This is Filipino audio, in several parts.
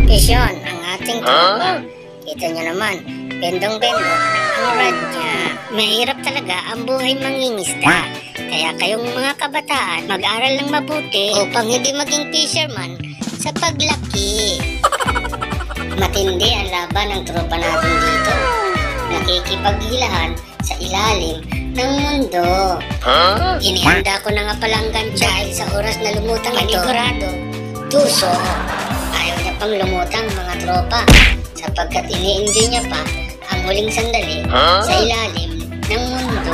Pisyon ang ating tropa. Kita nyo naman, bendong-bendong ang rad niya. Mahirap talaga ang buhay mangingisda. Kaya kayong mga kabataan, mag-aral ng mabuti upang hindi maging fisherman sa paglaki. Matindi ang laban ng tropa natin dito. Nakikipaghilahan sa ilalim ng mundo. Inihanda ko na nga palang gancho dahil sa oras na lumutang ito. Panigurado, tuso. Ayaw niya pang lumutang mga tropa sapagkat ini-enjoy niya pa ang huling sandali sa ilalim ng mundo.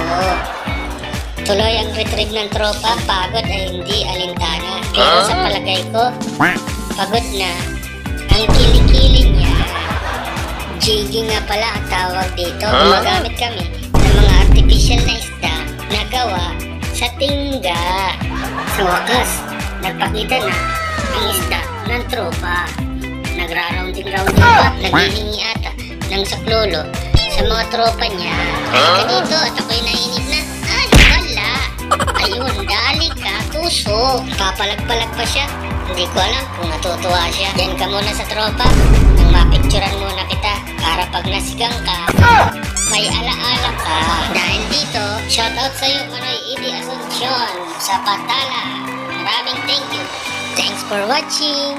Tuloy ang retrieve ng tropa, pagod ay hindi alintana. Pero sa palagay ko, pagod na ang kilikili niya. Jigging nga pala ang tawag dito. Gumagamit kami ng mga artificial na isda na gawa sa tingga. Sa wakas, nagpakita na ang isda ng tropa. Nagra-rounding-rounding pa, naghihingi ata ng saklolo sa mga tropa niya. Halika dito at ako'y nainip na. Ay, wala. Ayun, dali ka, tuso. Papalag-palag pa siya. Hindi ko alam kung natutuwa siya. Diyan ka muna sa tropa nang mapicturan muna kita para pag nasigang ka, may alaala ka. Dahil dito, shoutout sa'yo Manoy Idi Asuncion sa Patala. Maraming thank you. Thanks for watching.